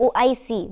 OIC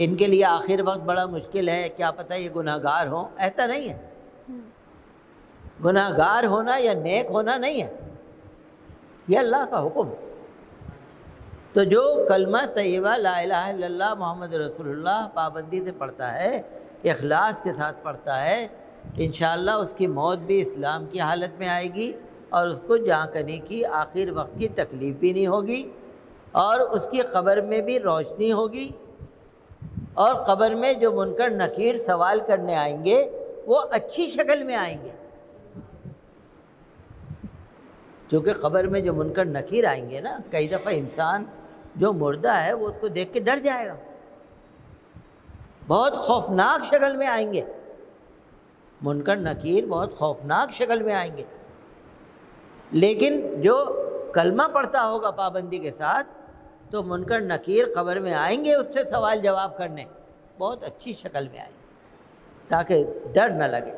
ان کے لیے آخر وقت بڑا مشکل ہے، کیا پتہ یہ گناہ گار ہوں، ایسا نہیں ہے۔ گناہ گار ہونا یا نیک ہونا نہیں ہے، یہ اللہ کا حکم ہے۔ تو جو کلمہ طیبہ لا الہ الا اللہ محمد رسول اللہ پابندی سے پڑھتا ہے، اخلاص کے ساتھ پڑھتا ہے، انشاءاللہ اس کی موت بھی اسلام کی حالت میں آئے گی، اور اس کو جہاں کنے کی آخر وقت کی تکلیف بھی نہیں ہوگی، اور اس کی قبر میں بھی روشنی ہوگی، اور قبر میں جو منکر نکیر سوال کرنے آئیں گے وہ اچھی شکل میں آئیں گے، چونکہ قبر میں جو منکر نکیر آئیں گے نا، کئی دفعہ انسان جو مردہ ہے وہ اس کو دیکھ کے ڈر جائے گا، بہت خوفناک شکل میں آئیں گے، منکر نکیر بہت خوفناک شکل میں آئیں گے، لیکن جو کلمہ پڑھتا ہوگا پابندی کے ساتھ تو منکر نکیر قبر میں آئیں گے اس سے سوال جواب کرنے، بہت اچھی شکل میں آئیں گے تاکہ ڈر نہ لگے۔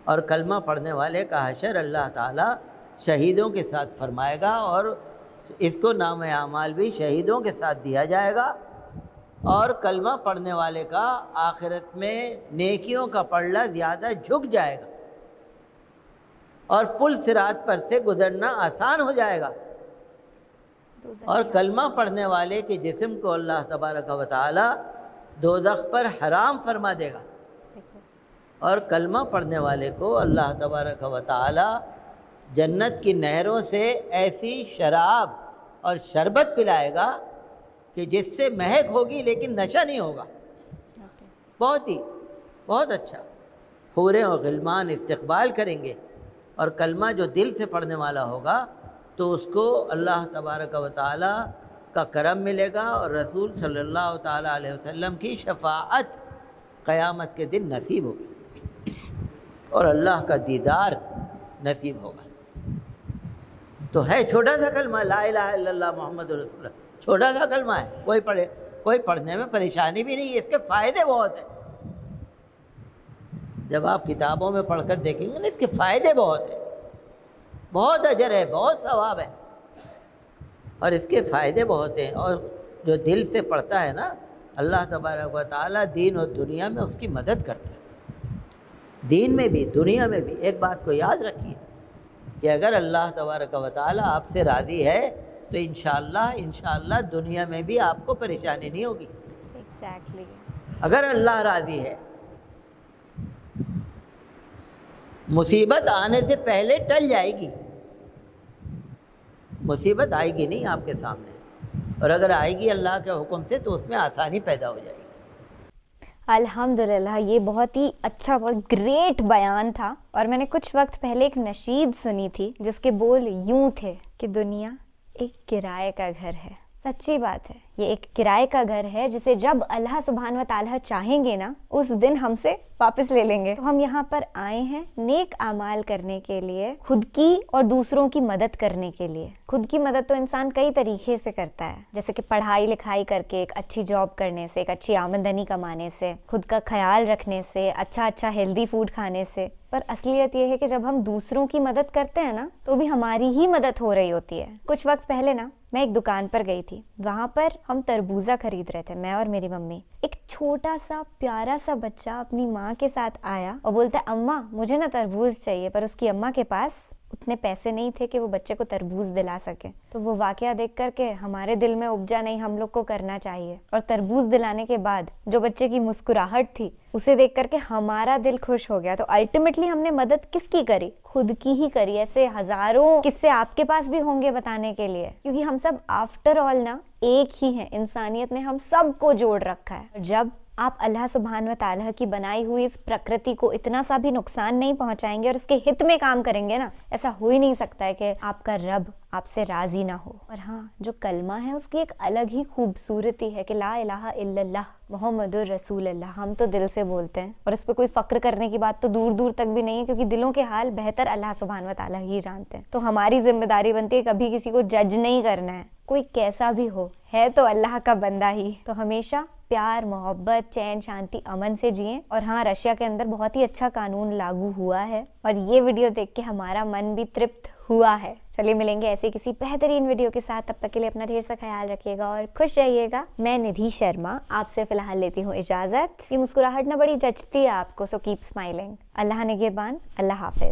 اور کلمہ پڑھنے والے کا حشر اللہ تعالیٰ شہیدوں کے ساتھ فرمائے گا، اور اس کو نام اعمال بھی شہیدوں کے ساتھ دیا جائے گا، اور کلمہ پڑھنے والے کا آخرت میں نیکیوں کا پلڑا زیادہ جھک جائے گا، اور پل صراط پر سے گزرنا آسان ہو جائے گا، اور کلمہ پڑھنے والے کے جسم کو اللہ تبارک و تعالی دوزخ پر حرام فرما دے گا، اور کلمہ پڑھنے والے کو اللہ تبارک و تعالی جنت کی نہروں سے ایسی شراب اور شربت پلائے گا کہ جس سے مہک ہوگی لیکن نشہ نہیں ہوگا، بہت اچھا، حوریں اور غلمان استقبال کریں گے، اور کلمہ جو دل سے پڑھنے والا ہوگا تو اس کو اللہ تبارک و تعالی کا کرم ملے گا، اور رسول صلی اللہ تعالیٰ علیہ وسلم کی شفاعت قیامت کے دن نصیب ہوگی، اور اللہ کا دیدار نصیب ہوگا۔ تو ہے چھوٹا سا کلمہ لا الہ الا اللہ محمد رسول اللہ، چھوٹا سا کلمہ ہے، کوئی پڑھنے میں پریشانی بھی نہیں ہے، اس کے فائدے بہت ہیں، جب آپ کتابوں میں پڑھ کر دیکھیں گے نا اس کے فائدے بہت ہیں، بہت اجر ہے، بہت ثواب ہے، اور اس کے فائدے بہت ہیں، اور جو دل سے پڑھتا ہے نا اللہ تبارک و تعالیٰ دین اور دنیا میں اس کی مدد کرتا ہے، دین میں بھی دنیا میں بھی۔ ایک بات کو یاد رکھیے کہ اگر اللہ تبارک و تعالیٰ آپ سے راضی ہے تو انشاءاللہ دنیا میں بھی آپ کو پریشانی نہیں ہوگی۔ ایگزیکٹلی، اگر اللہ راضی ہے، مصیبت آنے سے پہلے ٹل جائے گی، مصیبت آئے گی نہیں آپ کے سامنے، اور اگر آئے گی اللہ کے حکم سے تو اس میں آسانی پیدا ہو جائے گی۔ الحمدللہ، یہ بہت ہی اچھا، بہت گریٹ بیان تھا، اور میں نے کچھ وقت پہلے ایک نشید سنی تھی جس کے بول یوں تھے کہ دنیا ایک کرائے کا گھر ہے۔ سچی بات ہے، یہ ایک کرائے کا گھر ہے جسے جب اللہ سبحانہ و تعالیٰ چاہیں گے نا اس دن ہم سے واپس لے لیں گے۔ تو ہم یہاں پر آئے ہیں نیک اعمال کرنے کے لیے، خود کی اور دوسروں کی مدد کرنے کے لیے۔ خود کی مدد تو انسان کئی طریقے سے کرتا ہے، جیسے کہ پڑھائی لکھائی کر کے، ایک اچھی جاب کرنے سے، ایک اچھی آمدنی کمانے سے، خود کا خیال رکھنے سے، اچھا ہیلدی فوڈ کھانے سے۔ پر اصلیت یہ ہے کہ جب ہم دوسروں کی مدد کرتے ہیں نا تو بھی ہماری ہی مدد ہو رہی ہوتی ہے۔ کچھ وقت پہلے نا میں ایک دکان پر گئی تھی، وہاں پر ہم تربوزہ خرید رہے تھے، میں اور میری ممی۔ ایک چھوٹا سا پیارا سا بچہ اپنی ماں کے ساتھ آیا اور بولتا ہے اماں مجھے نا تربوز چاہیے، پر اس کی اماں کے پاس اتنے پیسے نہیں تھے کہ وہ بچے کو تربوز دلا سکے۔ تو وہ واقعہ دیکھ کر کے ہمارے دل میں اپجا نہیں ہم لوگ کو کرنا چاہیے، اور تربوز دلانے کے بعد جو بچے کی مسکراہٹ تھی اسے دیکھ کر کے ہمارا دل خوش ہو گیا۔ تو الٹیمیٹلی ہم نے مدد کس کی کری؟ خود کی ہی کری۔ ایسے ہزاروں قصے آپ کے پاس بھی ہوں گے بتانے کے لیے، کیونکہ ہم سب آفٹر آل نا ایک ہی ہیں، انسانیت نے ہم سب کو جوڑ رکھا ہے۔ جب آپ اللہ سبحانہ و تعالیٰ کی بنائی ہوئی اس پرکرتی کو اتنا سا بھی نقصان نہیں پہنچائیں گے اور اس کے ہت میں کام کریں گے نا، ایسا ہو ہی نہیں سکتا ہے کہ آپ کا رب آپ سے راضی نہ ہو۔ اور ہاں، جو کلمہ ہے اس کی ایک الگ ہی خوبصورتی ہے کہ لا الہ الا اللہ محمد الرسول اللہ، ہم تو دل سے بولتے ہیں، اور اس پہ کوئی فخر کرنے کی بات تو دور دور تک بھی نہیں ہے، کیونکہ دلوں کے حال بہتر اللہ سبحانہ و تعالیٰ ہی جانتے ہیں۔ تو ہماری ذمہ داری بنتی ہے کبھی کسی کو جج نہیں کرنا ہے، کوئی کیسا بھی ہو، ہے تو اللہ کا بندہ ہی۔ تو ہمیشہ پیار، محبت، چین، شانتی، امن سے جئیں۔ اور ہاں، رشیا کے اندر بہت ہی اچھا قانون لاگو ہوا ہے، اور یہ ویڈیو دیکھ کے ہمارا من بھی ترپت ہوا ہے۔ چلیے ملیں گے ایسے کسی بہترین ویڈیو کے ساتھ، تب تک کے لیے اپنا ڈھیر سا خیال رکھیے گا اور خوش رہیے گا. میں ندھی شرما آپ سے فی الحال لیتی ہوں اجازت. یہ مسکراہٹ نہ بڑی جچتی ہے آپ کو، سو کیپ اسمائلنگ. اللہ نگہبان، اللہ حافظ.